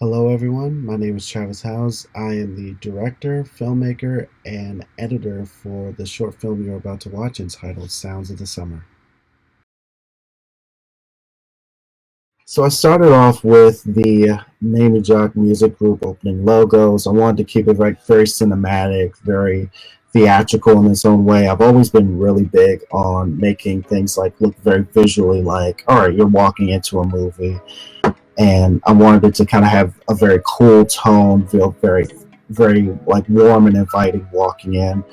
Hello, everyone. My name is Travis Houze. I am the director, filmmaker, and editor for the short film you're about to watch entitled Sounds of the Summer. So I started off with the Mamie Jock Music Group opening logos. I wanted to keep it like very cinematic, very theatrical in its own way. I've always been really big on making things like look very visually like, all right, you're walking into a movie, and I wanted it to kind of have a very cool tone, feel very like warm and inviting walking in.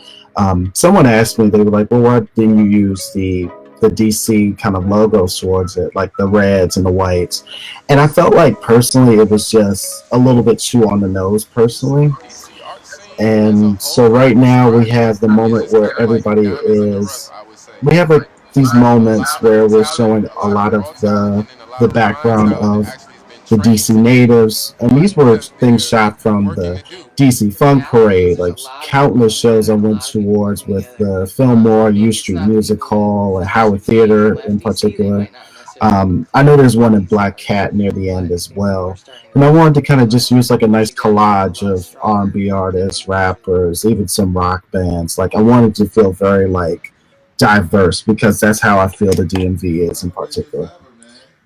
Someone asked me, they were like, "Well, why didn't you use the DC kind of logo towards it, like the reds and the whites?" And I felt like personally, it was just a little bit too on the nose, personally. And so right now we have the moment where everybody is. We have like these moments where we're showing a lot of the background of the DC natives, and these were things shot from the DC Funk Parade, like countless shows I went towards with the Fillmore, U Street Music Hall, and Howard Theater in particular. I know there's one in Black Cat near the end as well, and I wanted to kind of just use like a nice collage of R&B artists, rappers, even some rock bands. Like I wanted to feel very like diverse because that's how I feel the DMV is in particular.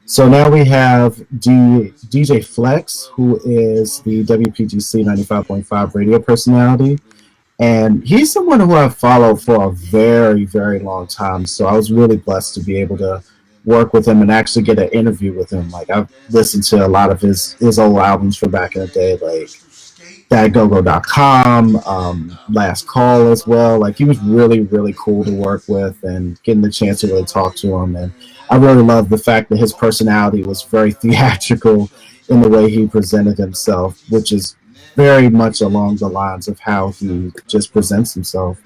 So now we have DJ Flex, who is the WPGC 95.5 radio personality. And he's someone who I've followed for a very long time. So I was really blessed to be able to work with him and actually get an interview with him. Like I've listened to a lot of his old albums from back in the day, like thatgogo.com, Last Call as well. Like he was really cool to work with, and getting the chance to really talk to him. And I really love the fact that his personality was very theatrical in the way he presented himself, which is very much along the lines of how he just presents himself.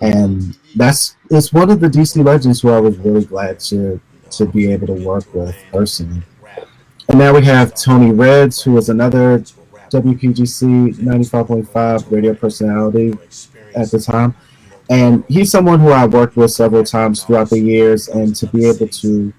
And that's it's one of the DC legends who I was really glad to be able to work with personally. And now we have Tony Reds, who is another WPGC 95.5 radio personality at the time. And he's someone who I worked with several times throughout the years, and to be able to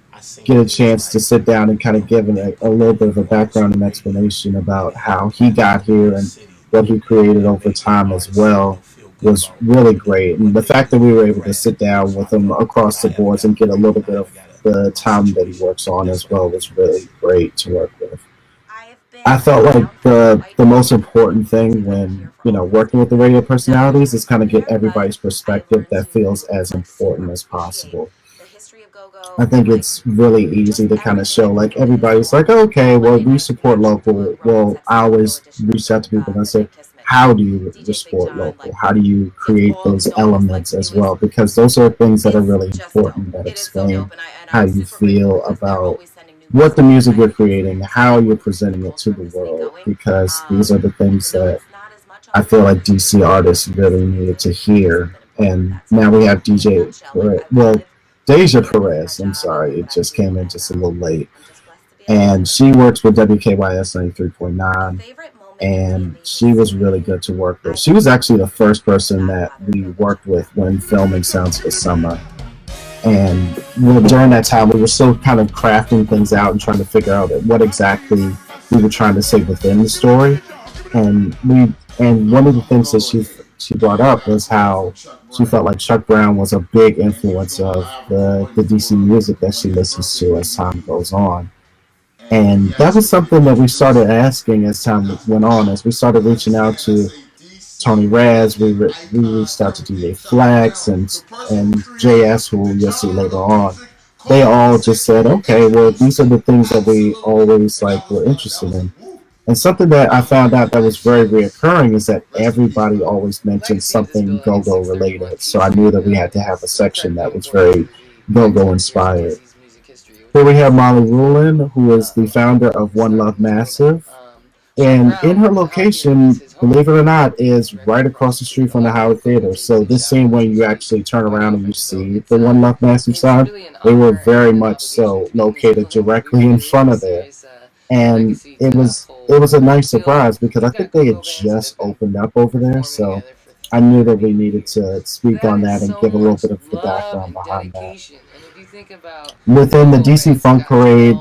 get a chance to sit down and kind of give a little bit of a background and explanation about how he got here and what he created over time as well was really great. And the fact that we were able to sit down with him across the boards and get a little bit of the time that he works on as well was really great to work with. I felt like the most important thing when working with the radio personalities is kind of get everybody's perspective that feels as important as possible. I think it's really easy to kind of show like everybody's like, okay, well, we support local. Well, I always reach out to people and I say, how do you support local? How do you create those elements as well? Because those are things that are really important that explain how you feel about what the music you're creating, how you're presenting it to the world. Because these are the things that I feel like DC artists really needed to hear. And now we have Deja Perez. I'm sorry, it just came in just a little late. And she works with WKYS 93.9, and she was really good to work with. She was actually the first person that we worked with when filming Sounds of the Summer. And during that time, we were still kind of crafting things out and trying to figure out what exactly we were trying to say within the story. And one of the things that she brought up was how she felt like Chuck Brown was a big influence of the DC music that she listens to as time goes on. And that was something that we started asking as time went on. As we started reaching out to Tony Raz, we reached out to DJ Flex and JS, who you'll see later on. They all just said, okay, well, these are the things that we always like were interested in. And something that I found out that was very reoccurring is that everybody always mentioned something go-go related. So I knew that we had to have a section that was very go-go inspired. Here we have Molly Rulin, who is the founder of One Love Massive. And in her location, believe it or not, is right across the street from the Howard Theater. So this scene when you actually turn around and you see the One Love Massive sign, they were very much so located directly in front of there. And it was a nice surprise because I think they had just opened up over there. So I knew that we needed to speak on that and give a little bit of the background behind that. Within the DC Funk Parade,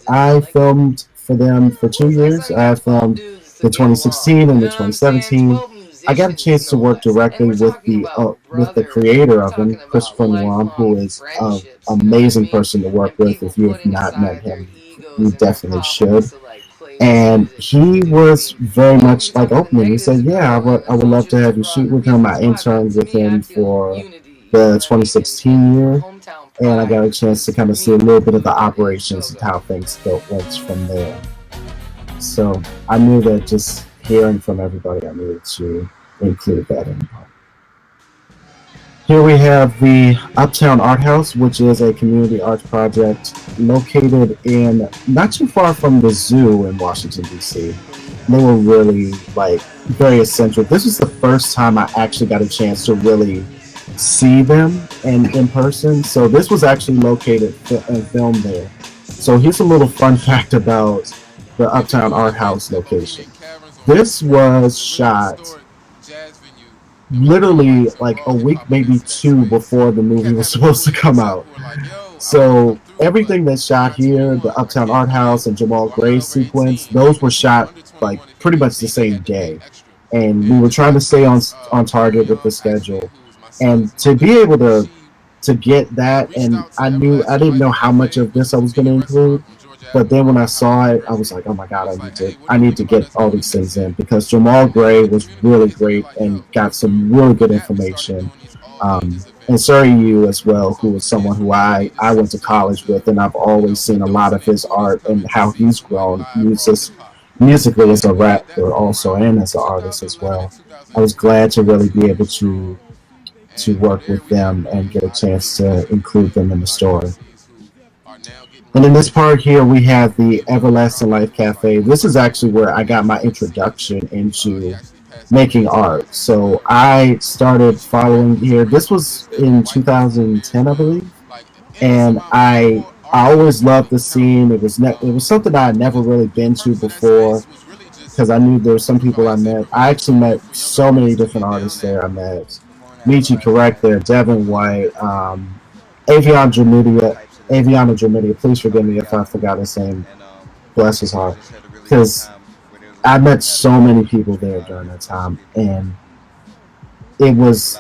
I filmed for them for 2 years. I filmed the 2016 and the 2017. I got a chance to work directly with the creator of them, Christopher Noam, who is an amazing person to work with. If you have not met him, you definitely should. And he was very much like opening. He said, "Yeah, I would love to have you shoot with him." I interned with him for the 2016 year, and I got a chance to kind of see a little bit of the operations and how things went from there. So I knew that just hearing from everybody, I needed to include that in. Here we have the Uptown Art House, which is a community arts project located in not too far from the zoo in Washington, D.C. They were really very eccentric. This was the first time I actually got a chance to really see them in person. So this was actually located and filmed there. So here's a little fun fact about the Uptown Art House location. This was shot literally like a week, maybe two before the movie was supposed to come out. So everything that's shot here, the Uptown Art House and Jamal Gray sequence, those were shot like pretty much the same day. And we were trying to stay on target with the schedule. And to be able to get that, and I didn't know how much of this I was going to include, but then when I saw it, I was like, oh my god, I need to get all these things in because Jamal Gray was really great and got some really good information. And Surrey Yu as well, who is someone who I went to college with, and I've always seen a lot of his art and how he's grown musically as a rapper also and as an artist as well. I was glad to really be able to work with them and get a chance to include them in the story. And in this part here, we have the Everlasting Life Cafe. This is actually where I got my introduction into making art. So I started following here. This was in 2010, I believe, and I always loved the scene. It was something I had never really been to before because I knew there were some people I met. I actually met so many different artists there. I met Michi Correct there, Devin White, Avion Dramidia. Aviana Dramidia, please forgive me if I forgot his name. Bless his heart. Because I met so many people there during that time, and it was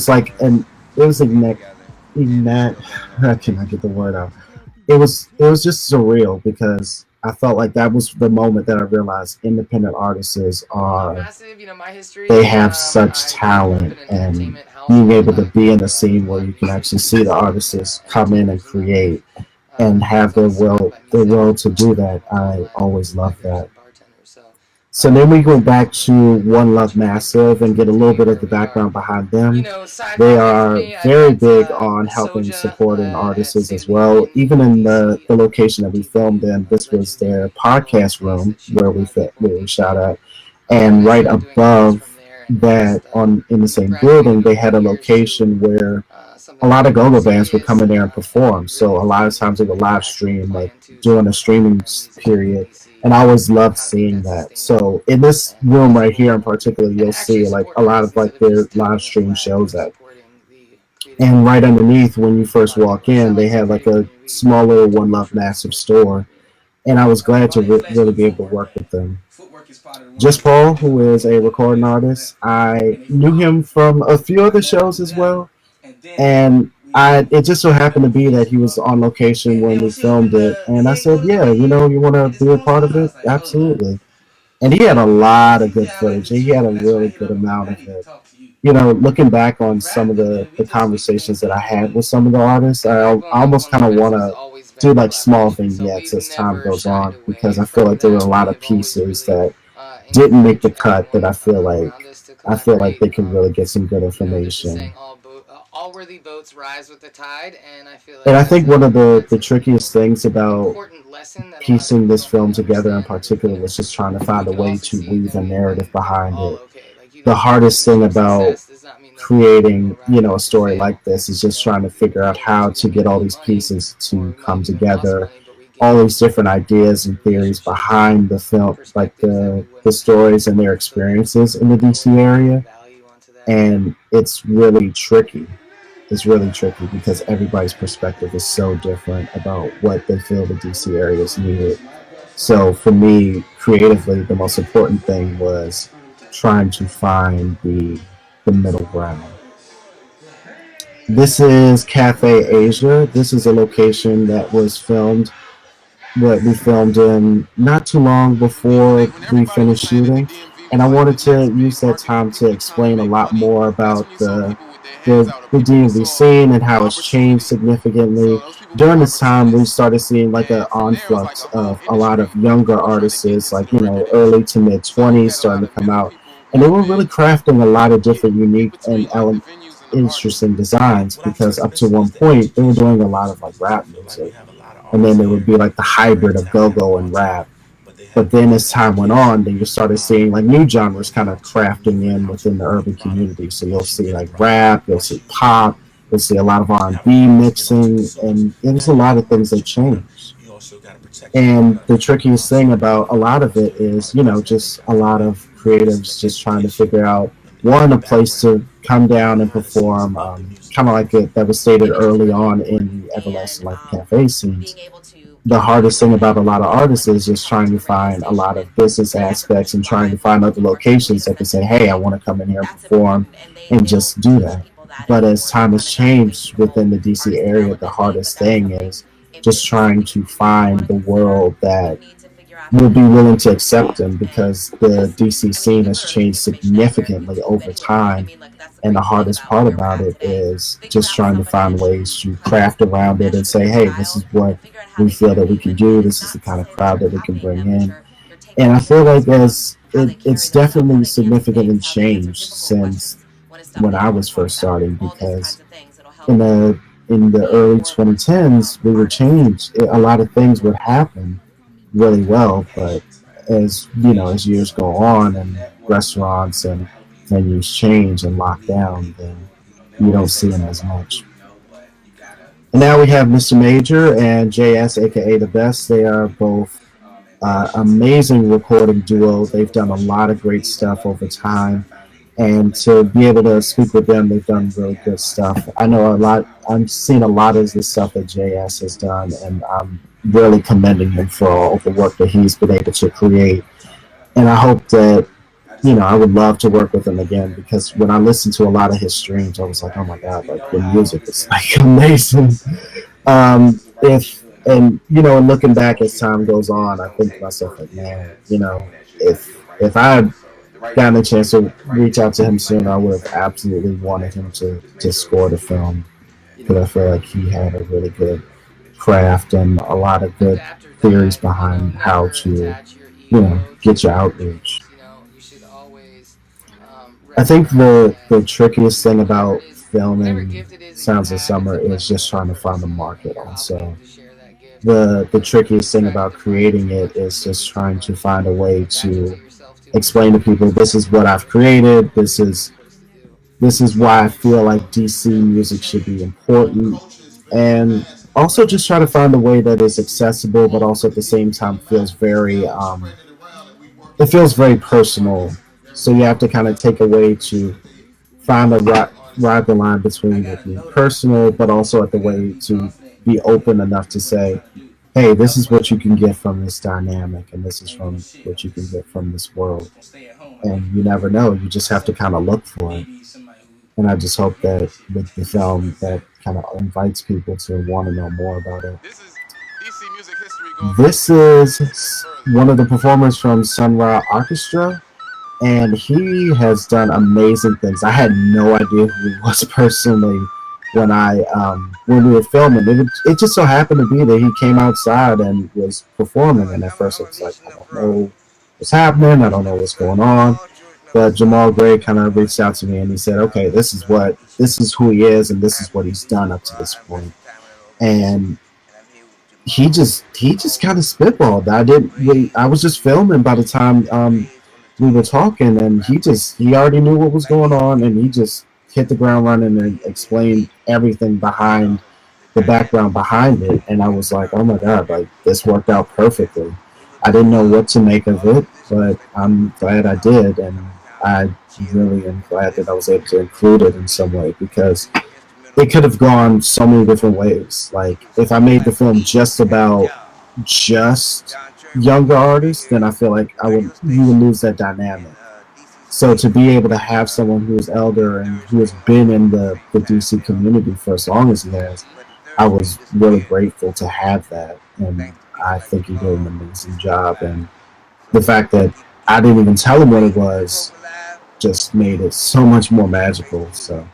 like it was ignat how can I get the word out? It was just surreal because I felt like that was the moment that I realized independent artists are they have such talent, and being able to be in a scene where you can actually see the artists come in and create and have their will to do that. I always love that. So then we go back to One Love Massive and get a little bit of the background behind them. They are very big on helping supporting artists as well. Even in the location that we filmed in, this was their podcast room where we shot at, and right above that on in the same building, they had a location where a lot of go-go bands would come in there and perform. So a lot of times they would live stream, like during a streaming period. And I always loved seeing that. So in this room right here in particular, you'll see like a lot of like their live stream shows at. And right underneath, when you first walk in, they had like a small little One Love Massive store. And I was glad to really be able to work with them. Just Paul, who is a recording artist, I knew him from a few other shows as well, and it just so happened to be that he was on location when we filmed it, and I said, yeah, you want to be a part of it? Absolutely. And he had a lot of good footage. He had a really good amount of it. Looking back on some of the conversations that I had with some of the artists, I almost kind of want to do like small vignettes as time goes on because I feel like there were a lot of pieces that didn't make the cut that I feel like they can really get some good information. And I think one of the trickiest things about piecing this film together in particular was just trying to find a way to weave a narrative behind it. The hardest thing about creating, a story like this is just trying to figure out how to get all these pieces to come together, all these different ideas and theories behind the film, like the stories and their experiences in the DC area. And it's really tricky. It's really tricky because everybody's perspective is so different about what they feel the DC area is needed. So for me, creatively, the most important thing was trying to find the middle ground. This is Cafe Asia. This is a location that was filmed what we filmed in not too long It's before like when we everybody was finished saying that the shooting, DMV and was I like the wanted to next use big that market time place to where people trying to explain a make lot money, more that's about when you saw people with their hands out, or the people who DMV saw scene and how it's changed opportunity. So significantly. those people were the During this time, we opportunists. started seeing like an And from there, it was like influx a whole of a lot of industry of younger people trying to get artists, into like the work that they was early doing. to mid So you 20s, had a lot starting to of come younger out, people and they who were really would crafting a lot of get different in unique between like the venues and the interesting artists. designs. What I Because find up to missing one is the point, they were education doing a lot of process. like Because I rap feel like we music, have a lot of and artists then there would here be like the that are very hybrid of talented go-go and artists, rap. but they But have then limited as time went on, education. then you started seeing like new genres kind of How to crafting maneuver and in how to within the promote a urban product community. So you'll once you see get a like product, rap, you'll once see you pop, you'll see a lot of have a R&B product to give out to mixing, consumers. and it was a Now you lot got to of things market that your product. changed. You also got to protect your And product. the trickiest thing So about a lot of it is, just a lot of creatives just trying to figure out one, a and place background to come down and and how to see what's perform, above the music. kind of like it that was stated Image is early really on in important, the Everlasting and Life Cafe scenes. being able to The hardest thing about a lot of feel artists like is just coming trying to to a radio find a lot station of and business they have to put aspects you and trying to live find other for a really locations that can say, expensive hey, I gig. want to come in here and That's perform important, and and they don't just do teach that. people that But as anymore. They time want has to guide changed you the within whole the DC artist area, the development thing, but hardest that's thing something is in just business trying that to you really want find to the consider. world You that need to figure out how will to be willing to accept them, craft, and because the this, DC I mean, scene you has put changed information out there, significantly YouTube, over anywhere. I time. mean, like, that's the And the great thing hardest about part where we're about at it today. is Figure just out trying to somebody find that ways you to kind of craft around it mesh and with say, their hey, this is style, what and figure out how we they feel that we interview, can and do. it's This is not the to kind of say that crowd you're that we can copying bring them, but in. you're taking And I feel like inspiration from as how they carry it's themselves, how definitely they answer significantly things, how they answer changed difficult since questions when it's stuff when they I don't want was to talk first about. starting, All these because kinds of things that'll help in you the be a early more versatile 2010s, we would artist. change. A lot of things would happen really well, but as as years go on and restaurants and venues change and lock down, then you don't see them as much. And now we have Mr. Major and JS, aka the Best. They are both amazing recording duo. They've done a lot of great stuff over time, and to be able to speak with them, they've done really good stuff. I know a lot. I'm seeing a lot of the stuff that JS has done, and I'm really commending him for all the work that he's been able to create. And I hope that I would love to work with him again, because when I listened to a lot of his streams, I was like, oh my god, like the music is like amazing. If and and looking back as time goes on, I think to myself like, man, if I had gotten a chance to reach out to him sooner, I would have absolutely wanted him to score the film, because I feel like he had a really good craft and a lot of good After theories that, behind how never to attach your ego get your to outreach. things. You should always I think recognize the that trickiest thing whatever it about is, whatever filming gift it is that you Sounds of have, it's Summer a is blessing just to trying to another find the person, and market. you're Also, obligated to share that gift. the Don't trickiest thing try to about define it creating too it much or is shape just it too trying to much. find a way Attach it to to yourself too much, explain to and people, it's this never is going what to I've work the way created. that you're supposed to do. This is why I feel like DC music should be important, and also just try to find a way that is accessible, but also at the same time it feels very personal. So you have to kind of take a way to find a ride the line between it being personal, but also at the way to be open enough to say, hey, this is what you can get from this dynamic, and this is from what you can get from this world. And you never know. You just have to kind of look for it. And I just hope that with the film, that kind of invites people to want to know more about it. This is DC music history goes back This 50 years and is further. one of the performers from Sun Ra Orchestra, and he has done amazing things. I had no idea who he was personally when we were filming. It just so happened to be that he came outside and was performing, and at first it was like, I don't know what's happening, I don't know what's going on. But Jamal Gray kind of reached out to me and he said, okay, this is who he is, and this is what he's done up to this point. And he just kind of spitballed. I was just filming by the time we were talking, and he already knew what was going on, and he just hit the ground running and explained everything behind the background behind it. And I was like, oh my god, like this worked out perfectly. I didn't know what to make of it, but I'm glad I did, and I really am glad that I was able to include it in some way, because it could have gone so many different ways. Like if I made the film just about just younger artists, then I feel like you would lose that dynamic. So to be able to have someone who is elder and who has been in the DC community for as long as he has, I was really grateful to have that, and I think he did an amazing job. And the fact that I didn't even tell him what it was just made it so much more magical. So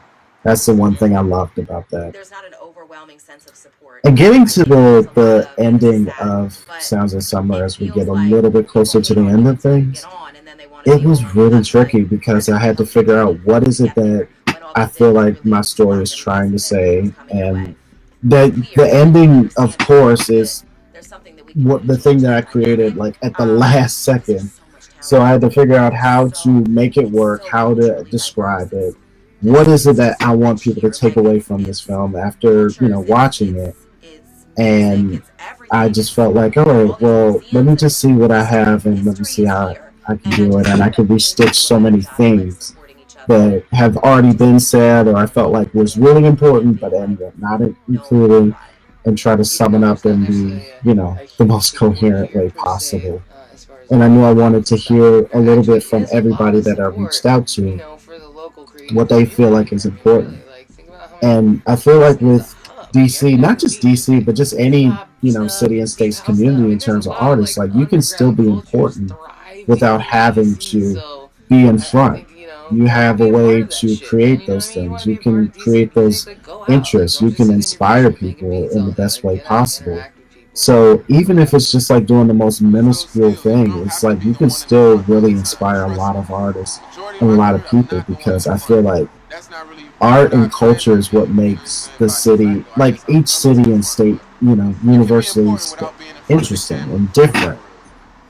that's the one thing I loved about that. There's not an overwhelming sense of support. And getting to There's a lot the of ending sad, of but Sounds of Summer, it as we feels get a like little bit closer to the people end of get things, on and then they want to it be was alone. really That's why tricky because I everything had to comes together figure out what to is it get there that when all I these feel things like my really story is block trying to everything that say. was coming your And way. that the Fear, ending, of nervousness, course, good. is There's something that we can what do the to thing change that I that created dynamic. like at the last Because second. there's so much So I talented had to people. figure out how to So make it it's work, so how to truly like describe it. Moses. What is it It's that just I so want rich people to here. take Like away from this it's film after, cultures, watching it? it's music, And it's I everything. just It's felt like, all right, all these well, let me museums, and just it's see what I so have and let me history see is how here. I can And do it. And I could being restitch so global many about it, like things supporting each other, that have already just been said or I felt like was really important, understanding but like ended up not no including, pride. and try to sum it No, up there's not in the, necessarily a the huge most support coherent here way per se, possible. as far as And I like knew I artists wanted and to stuff. hear a There little bit actually from is a lot everybody of that I reached support, out to, for the local what creative they feel community like here. is I mean, really, important. like think about how many. And I feel DC like is a with hub. Like DC, every not other just week there's DC, like but just hip any, hop stuff, city and deep state's house stuff. I community in mean, there's a terms of lot of artists, like like you can still underground be cultures important thriving without in having DC. to So be in I front. think You go out, have a be a part way of that to shit, man. create You know what I those mean? You want things. to You be a part can of DC create community, those like go out, like interests. don't You just can sit in your inspire basement making people beats in all the day. best Like way get out, possible. interact with people. So even if it's just like doing the most So minuscule still, like you thing, don't it's have to like be you the can one in the still front all really the time. inspire a Trust lot me. of artists Majority of and a my lot career, of I'm people not the one in because the I front. feel like That's not really. I'm art and not saying culture that is what being, makes the like de city, facto like artist, each I'm not in city the and front, state, but you can be universally important without being in front of the interesting camera. and different.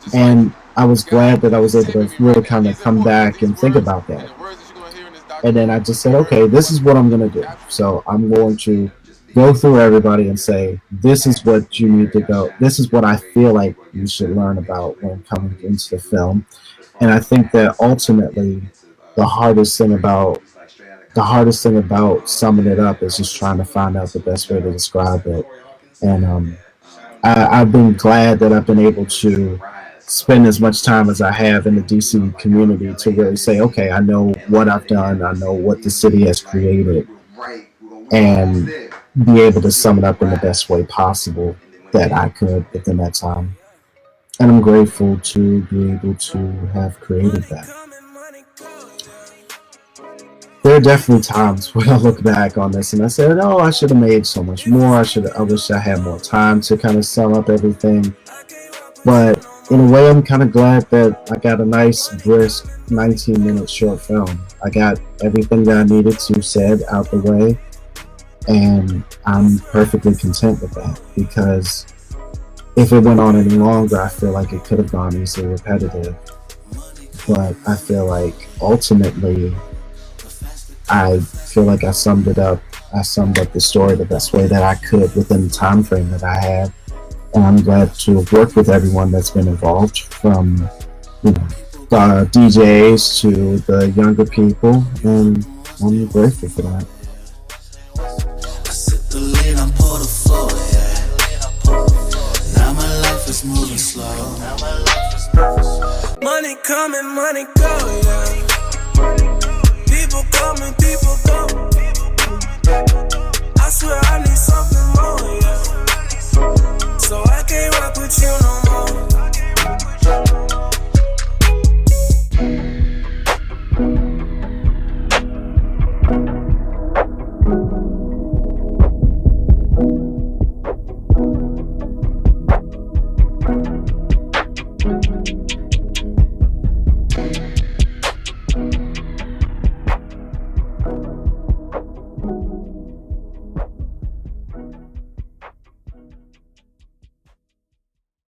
Just like And I was God glad that I was is able to taping me really right now. kind of He's come important because back these and think words about and that. the words that you're gonna hear in this And then documentary I wouldn't just be said, heard okay, if it this is wasn't what for I'm going to do. absolutely So I'm everyone. going to go through everybody and say, this is what you need to go. This is what I feel like you should learn about when coming into the film. And I think that ultimately the hardest thing about summing it up is just trying to find out the best way to describe it. And I've been glad that I've been able to spend as much time as I have in the DC community to really say, okay, I know what I've done, I know what the city has created, and be able to sum it up in the best way possible that I could within that time. And I'm grateful to be able to have created that. There are definitely times when I look back on this and I said, "Oh, I should have made so much more. I wish I had more time to kind of sum up everything." But in a way, I'm kind of glad that I got a nice, brisk 19-minute short film. I got everything that I needed to said out the way, and I'm perfectly content with that because if it went on any longer, I feel like it could have gone easily repetitive. But I feel like ultimately, I feel like I summed it up. I summed up the story the best way that I could within the time frame that I had. And I'm glad to have worked with everyone that's been involved, from the DJs to the younger people, and I'm grateful for that. I sit the lean, I pour the flow, yeah. Now my life is moving slow. Money coming, money go, yeah. People coming, people go. I swear I need something more, yeah. So I can't rock with you no more.